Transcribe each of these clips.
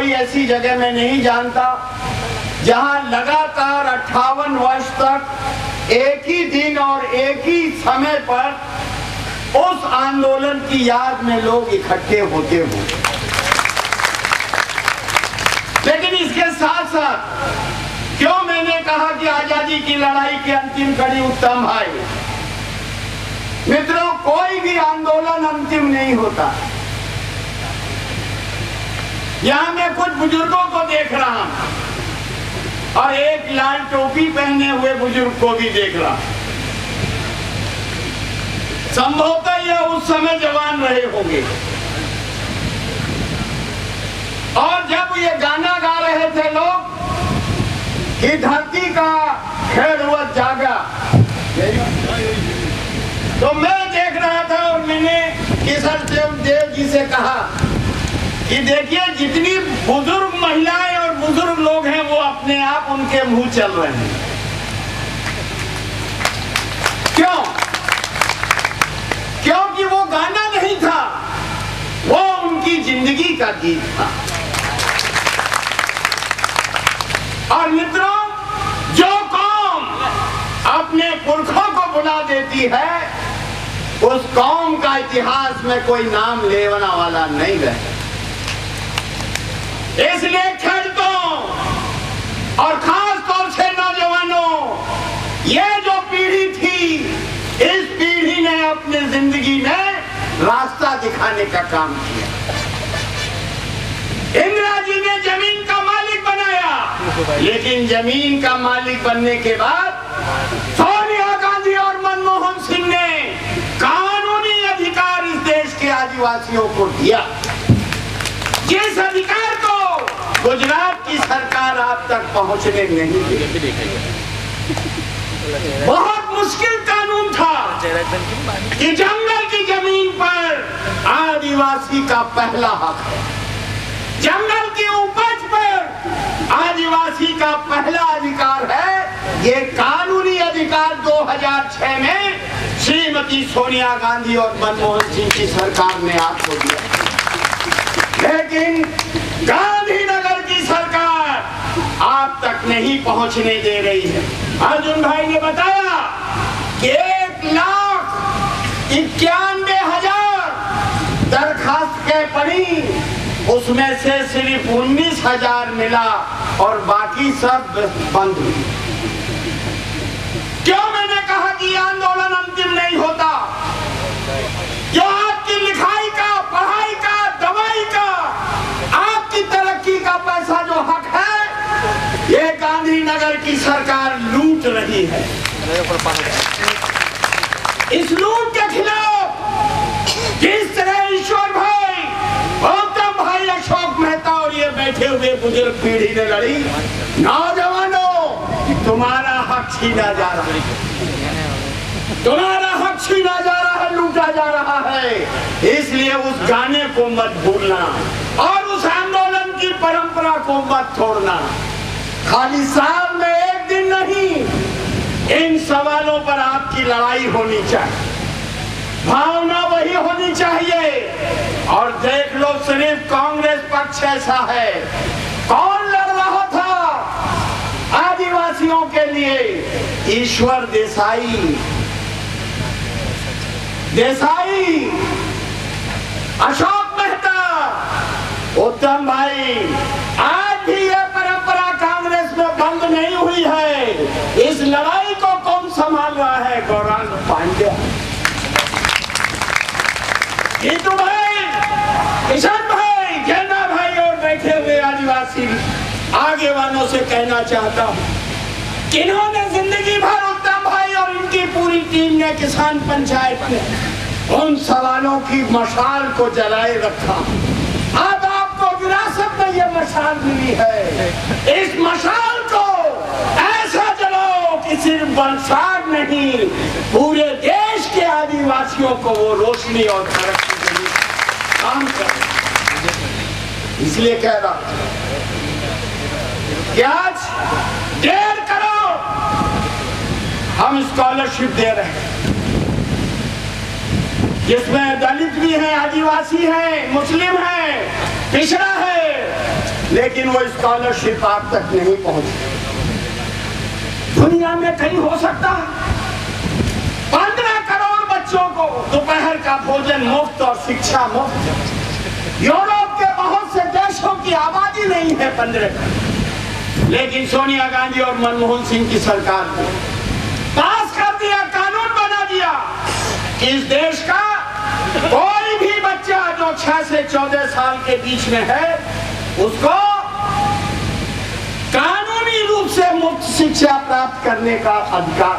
कोई ऐसी जगह मैं नहीं जानता जहां लगातार 58 वर्ष तक एक ही दिन और एक ही समय पर उस आंदोलन की याद में लोग इकट्ठे होते हो। लेकिन इसके साथ साथ क्यों मैंने कहा कि आजादी की लड़ाई की अंतिम कड़ी उत्तम भाई, मित्रों, कोई भी आंदोलन अंतिम नहीं होता। यहां मैं कुछ बुजुर्गों को देख रहा हूं और एक लाल टोपी पहने हुए बुजुर्ग को भी देख रहा हूं। संभवतः यह उस समय जवान रहे होंगे और जब ये गाना गा रहे थे लोग कि धरती का खेड़वत जागा, तो मैं देख रहा था और मैंने किशोर देव जी से कहा कि देखिए, जितनी बुजुर्ग महिलाएं और बुजुर्ग लोग हैं वो अपने आप उनके मुंह चल रहे हैं। क्यों? क्योंकि वो गाना नहीं था, वो उनकी जिंदगी का गीत था। और मित्रों, जो कौम अपने पुरखों को बुला देती है उस कौम का इतिहास में कोई नाम लेना वाला नहीं रहे। इसलिए खेडूतों और खास तौर से नौजवानों, ये जो पीढ़ी थी, इस पीढ़ी ने अपनी जिंदगी में रास्ता दिखाने का काम किया। इंदिरा जी ने जमीन का मालिक बनाया, लेकिन जमीन का मालिक बनने के बाद सोनिया गांधी और मनमोहन सिंह ने कानूनी अधिकार इस देश के आदिवासियों को दिया, जिस अधिकार को गुजरात की सरकार आप तक पहुंचने नहीं दी। बहुत मुश्किल कानून था कि जंगल की जमीन पर आदिवासी का पहला हक है, जंगल की उपज पर आदिवासी का पहला अधिकार है। ये कानूनी अधिकार 2006 में श्रीमती सोनिया गांधी और मनमोहन सिंह की सरकार ने आपको दिया, लेकिन गांधीनगर की सरकार आप तक नहीं पहुंचने दे रही है। अर्जुन भाई ने बताया कि 1,91,000 दरखास्तें पड़ी, उसमें से सिर्फ 19,000 मिला और बाकी सब बंद हुई। क्यों मैंने कहा कि ये आंदोलन अंतिम नहीं होता? जो आपकी लिखाई का, पढ़ाई का, दवाई का, आपकी तरक्की का पैसा जो हक है, ये गांधीनगर की सरकार लूट रही है। इस लूट के खिलाफ जिस तरह ईश्वर भाई, गौतम भाई, अशोक मेहता और ये बैठे हुए बुजुर्ग पीढ़ी ने लड़ी, नौजवानों, तुम्हारा हक छीना जा रहा है, तुम्हारा हक छीना जा रहा है, लूटा जा रहा है। इसलिए उस गाने को मत भूलना और उस आंदोलन की परंपरा को मत छोड़ना। खाली साल में एक दिन नहीं, इन सवालों पर आपकी लड़ाई होनी चाहिए, भावना वही होनी चाहिए। और देख लो, सिर्फ कांग्रेस पक्ष ऐसा है। कौन लड़ रहा था आदिवासियों के लिए? ईश्वर देसाई, अशोक मेहता, उत्तम भाई। आज भी यह परंपरा कांग्रेस में बंद नहीं हुई है। इस लड़ाई को कौन संभाल रहा है? गौरांग पांड्या, जीतू भाई, किशन भाई, जैना भाई और बैठे हुए आदिवासी आगे वालों से कहना चाहता हूँ, किन्होंने जिंदगी भर उत्तम भाई और इनकी पूरी टीम ने किसान पंचायत में उन सवालों की मशाल को जलाए रखा। अब आपको विरासत में ये मशाल मिली है, इस मशाल को ऐसा जलाओ कि सिर्फ बरसात नहीं, पूरे देश के आदिवासियों को वो रोशनी और तरक्की के लिए काम करे। इसलिए कह रहा कि आज 1.5 करोड़ हम स्कॉलरशिप दे रहे हैं, जिसमें दलित भी हैं, आदिवासी हैं, मुस्लिम हैं, पिछड़ा है, लेकिन वो स्कॉलरशिप आप तक नहीं पहुंची। दुनिया में कहीं हो सकता है 15 करोड़ बच्चों को दोपहर का भोजन मुफ्त और शिक्षा मुफ्त। यूरोप के बहुत से देशों की आबादी नहीं है 15, लेकिन सोनिया गांधी और मनमोहन सिंह की सरकार ने पास कर दिया, कानून बना दिया कि इस देश का कोई भी बच्चा जो 6 से 14 साल के बीच में है उसको कानूनी रूप से मुफ्त शिक्षा प्राप्त करने का अधिकार।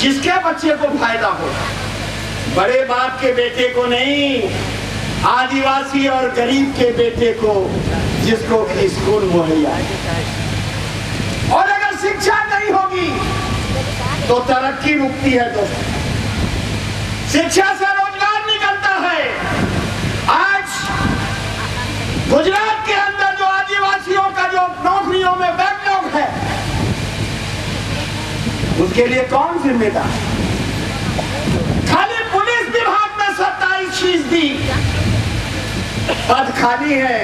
किसके बच्चे को फायदा हो? बड़े बाप के बेटे को नहीं, आदिवासी और गरीब के बेटे को, जिसको कि स्कूल मुहैया है। और अगर शिक्षा नहीं होगी तो तरक्की रुकती है दोस्तों। शिक्षा से रोजगार निकलता है। आज गुजरात के अंदर जो आदिवासियों का जो नौकरियों में बैकलॉग है, उसके लिए कौन जिम्मेदार? खाली पुलिस विभाग में 27% पद खाली है।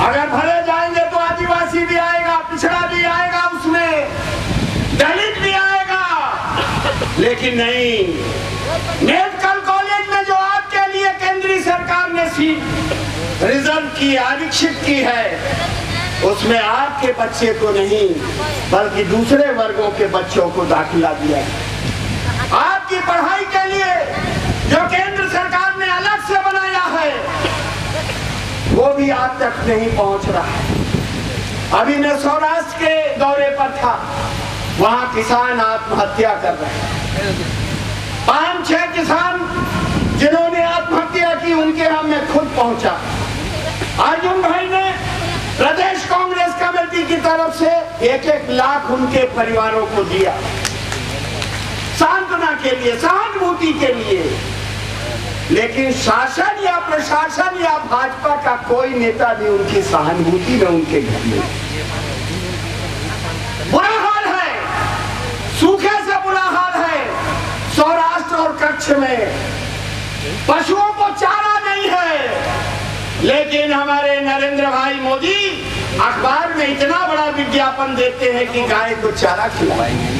अगर भरे जाएंगे तो आदिवासी भी आएगा, पिछड़ा भी आएगा, उसमें दलित भी आएगा, लेकिन नहीं। मेडिकल कॉलेज में जो आपके लिए केंद्रीय सरकार ने सीट रिजर्व की, आरक्षित की है, उसमें आपके बच्चे को नहीं बल्कि दूसरे वर्गों के बच्चों को दाखिला दिया। आपकी पढ़ाई के लिए जो केंद्र सरकार ने अलग से बनाया है वो भी आप तक नहीं पहुंच रहा है। अभी मैं सौराष्ट्र के दौरे पर था, वहां किसान आत्महत्या कर रहे हैं। 5-6 किसान जिन्होंने आत्महत्या की, उनके यहाँ मैं खुद पहुंचा। अर्जुन भाई ने प्रदेश कांग्रेस कमेटी की तरफ से 1-1 लाख उनके परिवारों को दिया, सांत्वना के लिए, सहानुभूति के लिए। लेकिन शासन या प्रशासन या भाजपा का कोई नेता भी उनकी सहानुभूति में उनके घर में। बुरा हाल है, सूखे से बुरा हाल है। सौराष्ट्र और कच्छ में पशुओं को चारा नहीं है, लेकिन हमारे नरेंद्र भाई मोदी अखबार में इतना बड़ा विज्ञापन देते हैं कि गाय को चारा खिलाएंगे।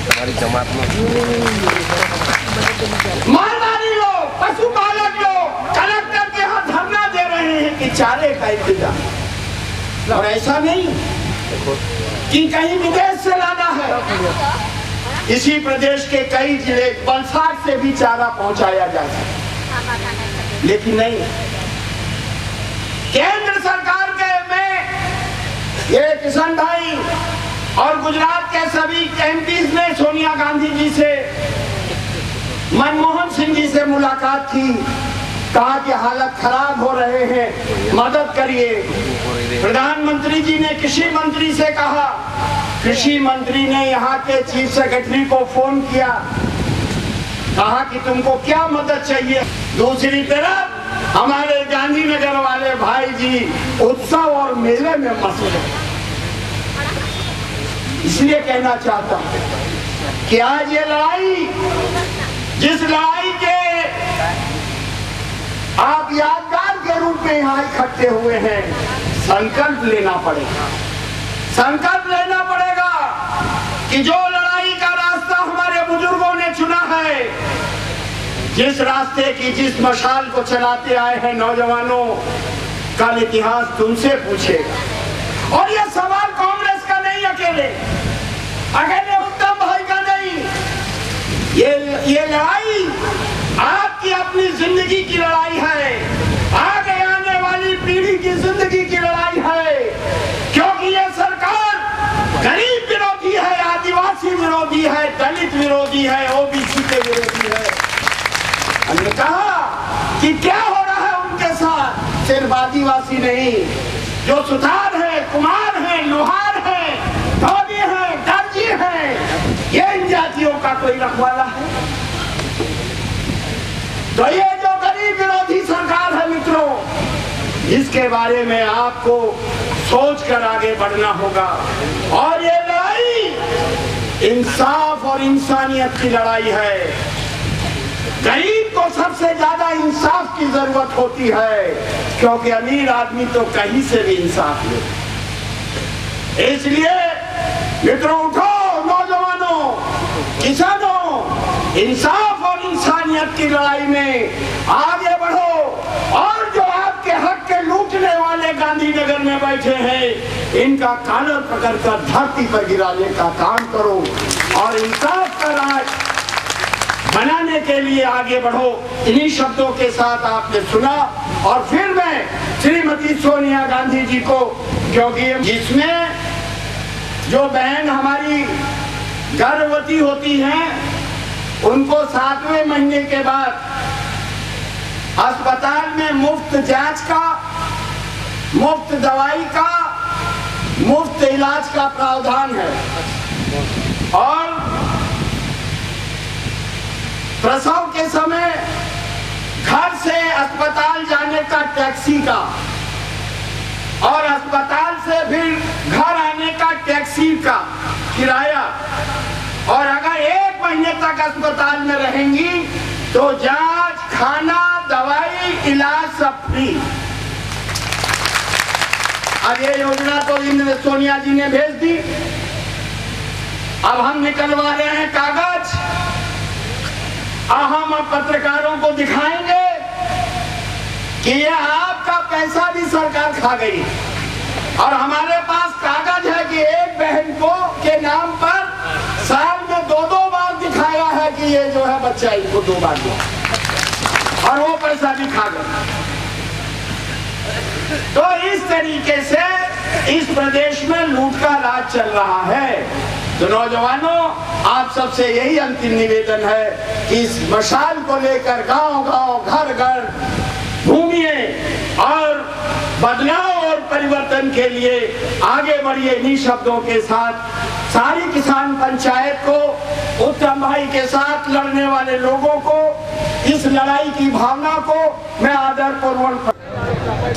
मालधारी लोग, पशुपालक लोग कलेक्टर के यहाँ धरना दे रहे हैं कि चारे का इंतजाम। और ऐसा नहीं कि कहीं विदेश से लाना है, इसी प्रदेश के कई जिले, वलसाड से भी चारा पहुंचाया जा सकता, लेकिन नहीं। केंद्र सरकार के में ये किशन भाई और गुजरात के सभी एमपीज ने सोनिया गांधी जी से, मनमोहन सिंह जी से मुलाकात की, कहा कि हालत खराब हो रहे हैं, मदद करिए। प्रधानमंत्री जी ने कृषि मंत्री से कहा, कृषि मंत्री ने यहाँ के चीफ सेक्रेटरी को फोन किया, कहा कि तुमको क्या मदद चाहिए। दूसरी तरफ हमारे गांधीनगर वाले भाई जी उत्सव और मेले में मस्त हैं। इसलिए कहना चाहता हूं कि आज ये लड़ाई, जिस लड़ाई के आप यादगार के रूप में यहाँ इकट्ठे हुए हैं, संकल्प लेना पड़ेगा। संकल्प लेना पड़ेगा कि जो लड़ाई का रास्ता हमारे बुजुर्गों ने चुना है, जिस रास्ते की, जिस मशाल को चलाते आए हैं नौजवानों, कल इतिहास तुमसे पूछेगा। और यह सवाल कांग्रेस का नहीं, अकेले उत्तम भाई का नहीं, ये लड़ाई आपकी अपनी जिंदगी की लड़ाई है, आगे आने वाली पीढ़ी की जिंदगी की लड़ाई है। क्योंकि ये सरकार गरीब विरोधी है, आदिवासी विरोधी है, दलित विरोधी है, ओबीसी के विरोधी है। हमने कहा कि क्या हो रहा है उनके साथ, सिर्फ आदिवासी नहीं, जो सुतार है, कुम्हार है, लोहार है, धोबी है, दर्जी है, ये इन जातियों का कोई रखवाला है? तो ये जो गरीब विरोधी सरकार है मित्रों, इसके बारे में आपको सोचकर आगे बढ़ना होगा। और ये लड़ाई इंसाफ और इंसानियत की लड़ाई है। गरीब को को सबसे ज्यादा इंसाफ की जरूरत होती है, क्योंकि अमीर आदमी तो कहीं से भी इंसाफ ले। इसलिए मित्रों, उठो, नौजवानों, किसानों, इंसाफ और इंसानियत की लड़ाई में आगे बढ़ो और जो आपके हक के लूटने वाले गांधीनगर में बैठे हैं, इनका कानर पकड़कर धरती पर गिराने का काम करो और इंसाफ का राज बनाने के लिए आगे बढ़ो। इन्हीं शब्दों के साथ आपने सुना। और फिर मैं श्रीमती सोनिया गांधी जी को, क्योंकि जिसमें जो बहन हमारी गर्भवती होती हैं, उनको 7वें महीने के बाद अस्पताल में मुफ्त जांच का, मुफ्त दवाई का, मुफ्त इलाज का प्रावधान है और प्रसव के समय घर से अस्पताल जाने का टैक्सी का और अस्पताल से फिर घर आने का टैक्सी का किराया, और अगर 1 महीने तक अस्पताल में रहेंगी तो जांच, खाना, दवाई, इलाज सब फ्री। अब ये योजना तो सोनिया जी ने भेज दी। अब हम निकलवा रहे हैं कागज, हम अब पत्रकारों को दिखाएंगे कि ये आपका पैसा भी सरकार खा गई। और हमारे पास कागज है कि एक बहन को के नाम पर साल में 2-2 बार दिखाया है कि ये जो है बच्चा इनको 2 बार दिया और वो पैसा भी खा गया। तो इस तरीके से इस प्रदेश में लूट का राज चल रहा है। तो नौजवानों, आप सबसे यही अंतिम निवेदन है कि इस मशाल को लेकर गांव-गांव, घर-घर घूमिए और बदलाव और परिवर्तन के लिए आगे बढ़िए। इन्हीं शब्दों के साथ सारी किसान पंचायत को, उत्तम भाई के साथ लड़ने वाले लोगों को, इस लड़ाई की भावना को मैं आदरपूर्वक